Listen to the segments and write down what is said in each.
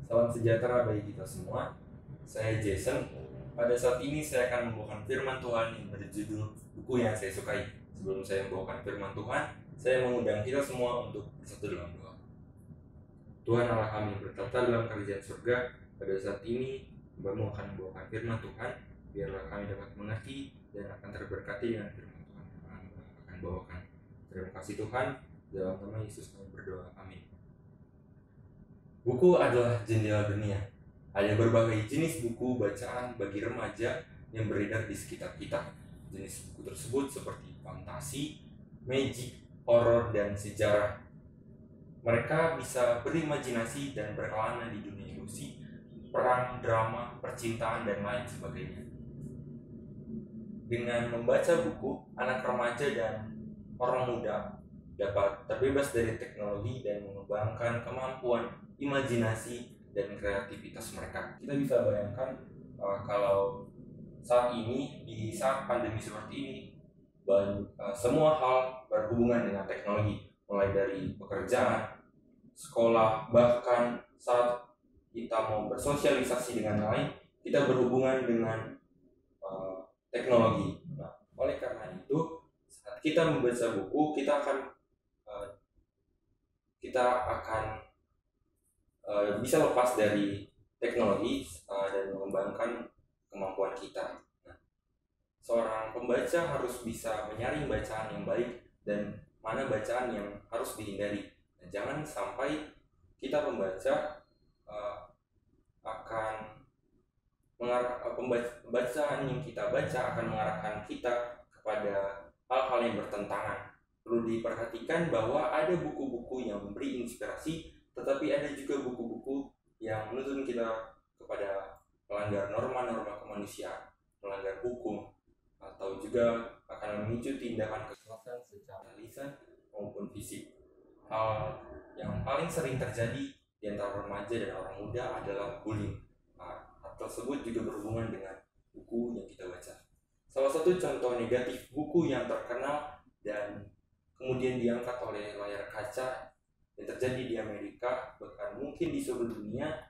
Salam sejahtera bagi kita semua. Saya Jason. Pada saat ini saya akan membawakan firman Tuhan yang berjudul buku yang saya sukai. Sebelum saya membawakan firman Tuhan, saya mengundang kita semua untuk bersatu dalam doa. Tuhan Allah kami bertata dalam kerajaan surga. Pada saat ini Hambamu akan membawakan firman Tuhan. Biarlah kami dapat mengerti dan akan terberkati dengan firman Tuhan yang akan bawakan. Terima kasih Tuhan. Dalam nama Yesus kami berdoa. Amin. Buku adalah jendela dunia. Ada berbagai jenis buku bacaan bagi remaja yang beredar di sekitar kita. Jenis buku tersebut seperti fantasi, magic, horor, dan sejarah. Mereka bisa berimajinasi dan berkelana di dunia ilusi, perang, drama, percintaan, dan lain sebagainya. Dengan membaca buku, anak remaja dan orang muda dapat terbebas dari teknologi dan mengembangkan kemampuan imajinasi dan kreativitas mereka. Kita bisa bayangkan kalau saat ini, di saat pandemi seperti ini, semua hal berhubungan dengan teknologi, mulai dari pekerjaan, sekolah, bahkan saat kita mau bersosialisasi dengan lain, kita berhubungan dengan teknologi. Nah, oleh karena itu, saat kita membaca buku, kita akan bisa lepas dari teknologi dan mengembangkan kemampuan kita. Nah, seorang pembaca harus bisa menyaring bacaan yang baik dan mana bacaan yang harus dihindari. Nah, jangan sampai kita membaca pembacaan yang kita baca akan mengarahkan kita kepada hal-hal yang bertentangan. Perlu diperhatikan bahwa ada buku-buku yang memberi inspirasi, tetapi ada juga buku-buku yang menuntun kita kepada melanggar norma-norma kemanusiaan, melanggar hukum, atau juga akan memicu tindakan kekerasan secara lisan maupun fisik. Hal yang paling sering terjadi di antara remaja dan orang muda adalah bullying. Hal tersebut juga berhubungan dengan buku yang kita baca. Salah satu contoh negatif buku yang terkenal dan kemudian diangkat oleh layar kaca yang terjadi di Amerika, bahkan mungkin di seluruh dunia,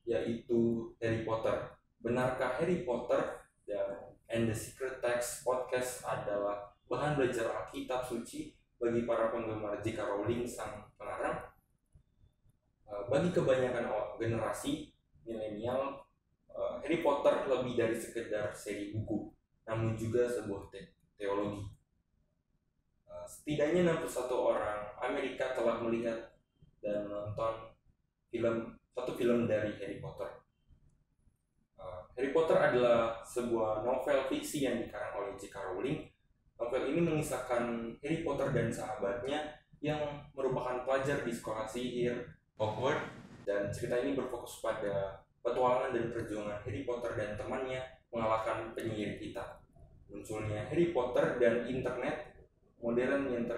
yaitu Harry Potter. Benarkah Harry Potter and the Secret Text podcast adalah bahan belajar Alkitab suci bagi para penggemar J.K. Rowling sang pengarang? Bagi kebanyakan generasi milenial, Harry Potter lebih dari sekedar seri buku, namun juga sebuah teologi. Setidaknya 61 orang Amerika telah melihat dan menonton satu film dari Harry Potter. Harry Potter adalah sebuah novel fiksi yang dikarang oleh J.K. Rowling. Novel ini mengisahkan Harry Potter dan sahabatnya yang merupakan pelajar di sekolah sihir Hogwarts, dan cerita ini berfokus pada petualangan dan perjuangan Harry Potter dan temannya mengalahkan penyihir hitam. Munculnya Harry Potter dan internet modern yang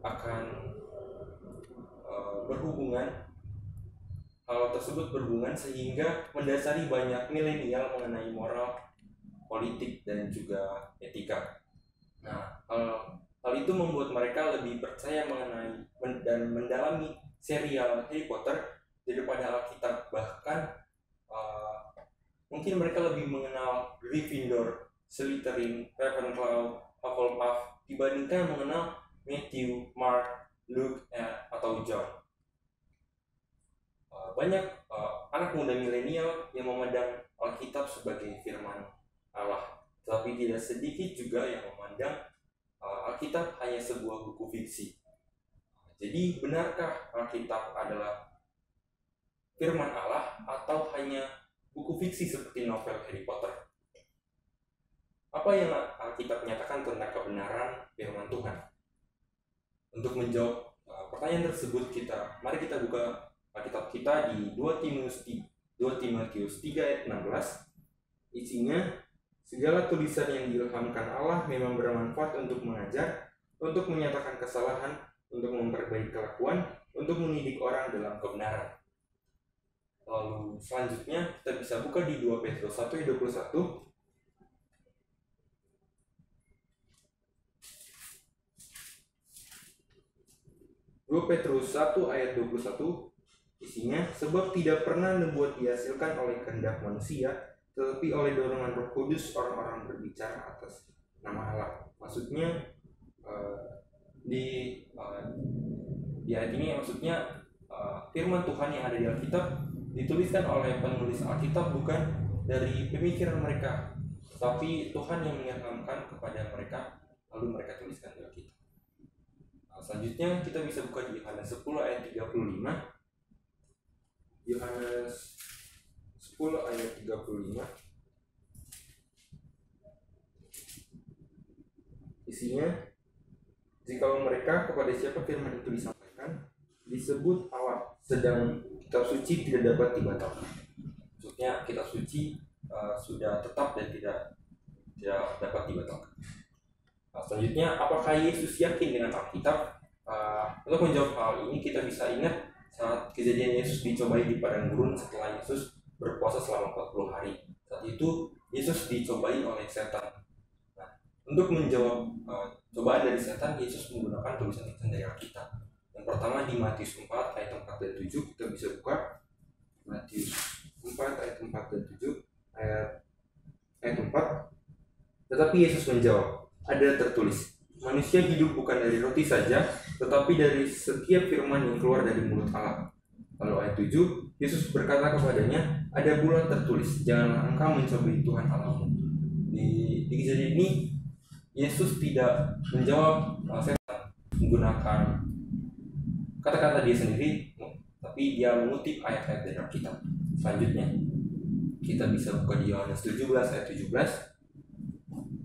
akan berhubungan. Hal tersebut berhubungan sehingga mendasari banyak milenial mengenai moral, politik, dan juga etika. Nah, hal itu membuat mereka lebih percaya mengenai dan mendalami serial Harry Potter daripada Alkitab. Bahkan mungkin mereka lebih mengenal Gryffindor, Slytherin, Ravenclaw, Hufflepuff dibandingkan mengenal Matthew, Mark, Luke, atau John. Banyak anak muda milenial yang memandang Alkitab sebagai firman Allah, tetapi tidak sedikit juga yang memandang Alkitab hanya sebuah buku fiksi. Jadi, benarkah Alkitab adalah firman Allah atau hanya buku fiksi seperti novel Harry Potter? Apa yang Alkitab nyatakan tentang kebenaran firman Tuhan? Untuk menjawab pertanyaan tersebut, mari kita buka Alkitab kita di 2 Timotius 3 ayat 16. Isinya, segala tulisan yang diilhamkan Allah memang bermanfaat untuk mengajar, untuk menyatakan kesalahan, untuk memperbaiki kelakuan, untuk mendidik orang dalam kebenaran. Lalu selanjutnya kita bisa buka di 2 Petrus 1 ayat 21. 2 Petrus 1 ayat 21. Isinya, sebab tidak pernah membuat dihasilkan oleh kehendak manusia, tetapi oleh dorongan Roh Kudus orang-orang berbicara atas nama Allah. Maksudnya di ayat ini maksudnya firman Tuhan yang ada di Alkitab dituliskan oleh penulis Alkitab bukan dari pemikiran mereka, tapi Tuhan yang mengilhamkan kepada mereka, lalu mereka tuliskan di Alkitab. Selanjutnya kita bisa buka di Yohanes 10 ayat 35. Yohanes 10 ayat 35. Isinya, jikalau mereka kepada siapa firman itu disampaikan disebut Allah, sedang kitab suci tidak dapat dibatalkan. Maksudnya kitab suci sudah tetap dan tidak dapat dibatalkan. Selanjutnya, apakah Yesus yakin dengan Alkitab? Untuk menjawab hal ini kita bisa ingat saat kejadian Yesus dicobai di padang gurun setelah Yesus berpuasa selama 40 hari. Saat itu Yesus dicobai oleh setan. Nah, untuk menjawab cobaan dari setan, Yesus menggunakan tulisan-tulisan dari Alkitab. Yang pertama di Matius 4 ayat 4 dan 7, kita bisa buka Matius 4 ayat 4 dan 7. Ayat 4. Tetapi Yesus menjawab, ada tertulis, manusia hidup bukan dari roti saja, tetapi dari setiap firman yang keluar dari mulut Allah. Lalu ayat 7, Yesus berkata kepadanya, ada pula tertulis, janganlah engkau mencobai Tuhan Allahmu. Di kejadian ini, Yesus tidak menjawab setan menggunakan kata-kata dia sendiri, tapi dia mengutip ayat-ayat dari Alkitab. Selanjutnya, kita bisa buka di Yohanes 17 ayat 17.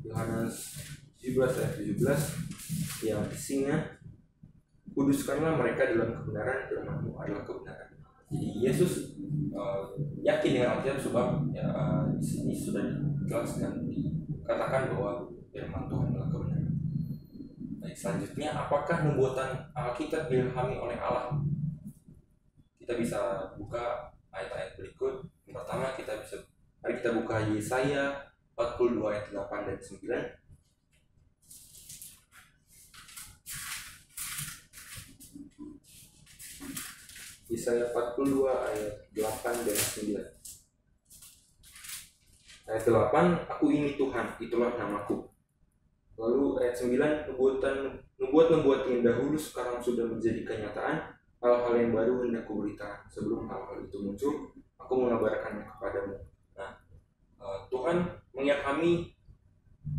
Yohanes 17 ayat 17 yang isinya, kuduskanlah mereka dalam kebenaran, firman-Mu adalah kebenaran. Jadi Yesus yakin dengan Alkitab sebab di sini sudah dijelaskan, dikatakan bahwa firman Tuhan adalah kebenaran. Baik, selanjutnya, apakah nubuatan Alkitab diilhami oleh Allah? Kita bisa buka ayat-ayat berikut. Yang pertama mari kita buka Yesaya 42 ayat 8 dan 9. Yesaya 42 ayat 8 dan 9. Ayat 8, aku ini Tuhan, itulah namaku. Lalu ayat 9, nubuat yang dahulu sekarang sudah menjadi kenyataan, hal-hal yang baru hendak kuberitakan. Sebelum hal-hal itu muncul, aku mengabarkannya kepadamu. Nah, Tuhan mengilhami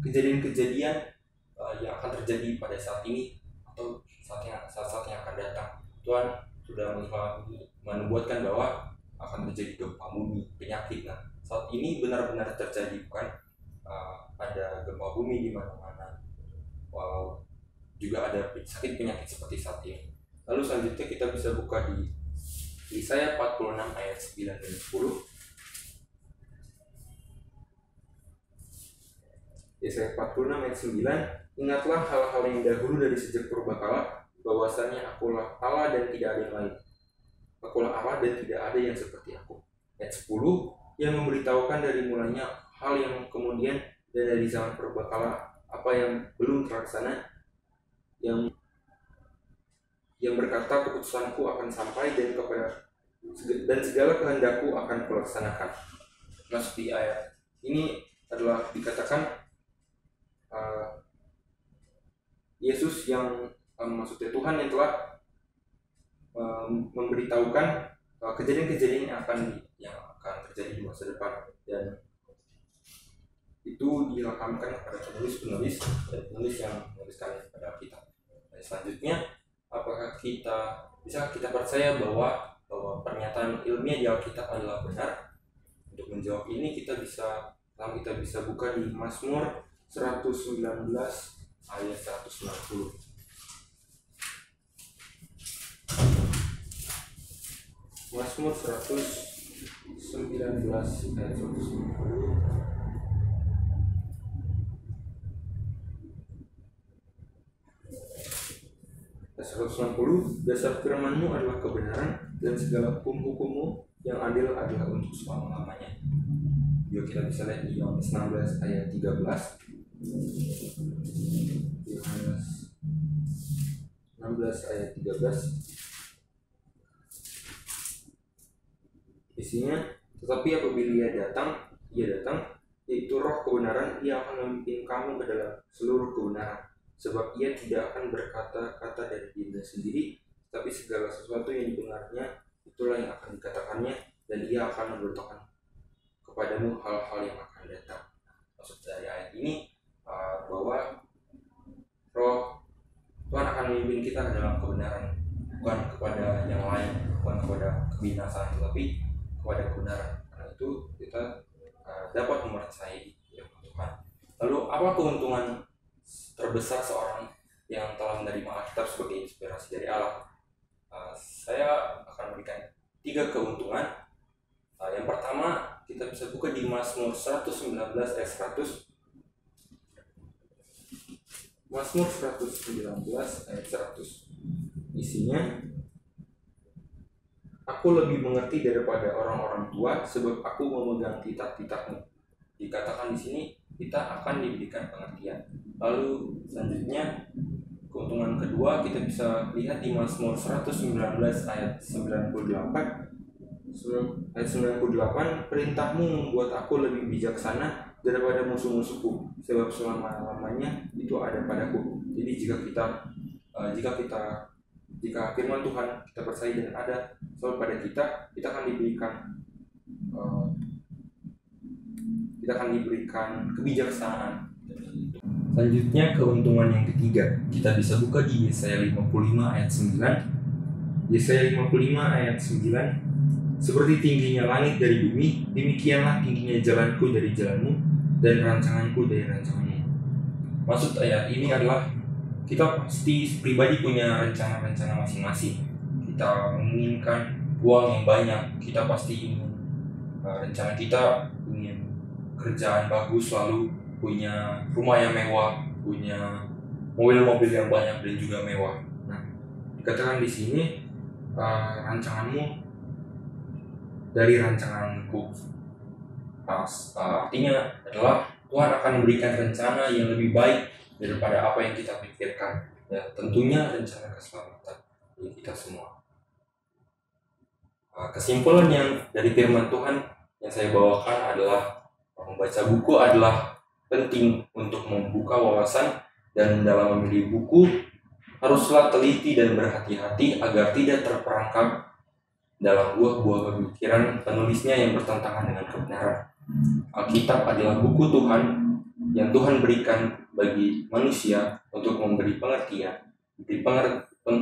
kejadian-kejadian yang akan terjadi pada saat ini atau saat yang akan datang. Tuhan sudah menubuatkan bahwa akan terjadi gempa bumi, penyakit. Nah, saat ini benar-benar terjadi, bukan ada gempa bumi di mana-mana. Walau juga ada sakit penyakit seperti saat ini. Lalu selanjutnya kita bisa buka di Yesaya 46 ayat 9 dan 10. Yesaya 46 ayat 9, ingatlah hal-hal yang dahulu dari sejak purbakala, bahwasanya akulah Allah dan tidak ada yang lain. Akulah Allah dan tidak ada yang seperti aku. Ayat 10, yang memberitahukan dari mulanya hal yang kemudian dan dari zaman purbakala apa yang belum terlaksana, yang berkata keputusanku akan sampai dan segala kehendakku akan kulaksanakan. Maksud di ayat ini adalah dikatakan Yesus yang maksudnya Tuhan yang telah memberitahukan kejadian-kejadian yang akan terjadi di masa depan, dan itu diilhamkan kepada penulis yang menuliskan pada kita. Dan selanjutnya, apakah bisa kita percaya bahwa pernyataan ilmiah di Alkitab adalah benar? Untuk menjawab ini kita bisa buka di Mazmur 119 ayat 190. Mazmur 119 ayat 190. Ayat 190, dasar firman-Mu adalah kebenaran dan segala hukum-hukum-Mu yang adil adalah untuk selama-lamanya. Yuk kita bisa lihat di Yohanes 16 ayat 13. Yohanes 16 ayat 13. Isinya, tetapi apabila ia datang, yaitu roh kebenaran, ia akan memimpin kamu ke dalam seluruh kebenaran. Sebab ia tidak akan berkata-kata dari dirinya sendiri, tapi segala sesuatu yang didengarnya, itulah yang akan dikatakannya, dan ia akan memberitakan kepadamu hal-hal yang akan datang. Maksud dari ayat ini bahwa roh Tuhan akan memimpin kita ke dalam kebenaran, bukan kepada yang lain, bukan kepada kebinasaan, tetapi kepada kebenaran. Karena itu kita dapat mempercayai firman Tuhan. Lalu apa keuntungan terbesar seorang yang telah menerima Alkitab sebagai inspirasi dari Allah? Saya akan memberikan 3 keuntungan. Yang pertama, kita bisa buka di Mazmur 119 ayat 100. Mazmur 119 ayat 100. Isinya, aku lebih mengerti daripada orang-orang tua, sebab aku memegang titah-titahmu. Dikatakan di sini, kita akan diberikan pengertian. Lalu selanjutnya, keuntungan kedua kita bisa lihat di Mazmur 119 ayat 98. Ayat 98, perintahmu membuat aku lebih bijaksana daripada musuh-musuhku, sebab selama-lamanya itu ada padaku. Jadi jika firman Tuhan kita percaya dan ada selalu pada kita akan diberikan kebijaksanaan. Selanjutnya keuntungan yang ketiga, kita bisa buka di Yesaya 55 ayat 9. Yesaya 55 ayat 9, seperti tingginya langit dari bumi, demikianlah tingginya jalanku dari jalanmu, dan rancanganku dari rancanganmu. Maksud ayat ini adalah kita pasti pribadi punya rencana-rencana masing-masing. Kita menginginkan uang yang banyak, kita pasti ingin rencana kita ingin kerjaan bagus, lalu punya rumah yang mewah, punya mobil-mobil yang banyak dan juga mewah. Nah, dikatakan di sini rancanganmu dari rancanganku. Artinya adalah Tuhan akan memberikan rencana yang lebih baik daripada apa yang kita pikirkan. Ya, tentunya rencana keselamatan bagi kita semua. Kesimpulan yang dari firman Tuhan yang saya bawakan adalah membaca buku adalah penting untuk membuka wawasan, dan dalam memilih buku haruslah teliti dan berhati-hati agar tidak terperangkap dalam buah-buah pemikiran penulisnya yang bertentangan dengan kebenaran. Alkitab adalah buku Tuhan yang Tuhan berikan bagi manusia untuk memberi pengertian, memberi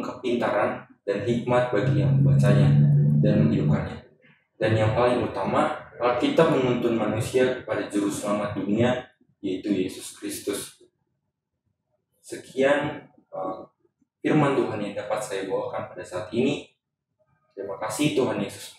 kepintaran dan hikmat bagi yang membacanya dan menghidupkannya. Dan yang paling utama, Alkitab menuntun manusia kepada juru selamat dunia, yaitu Yesus Kristus. Sekian firman Tuhan yang dapat saya bawakan pada saat ini. Terima kasih, Tuhan Yesus.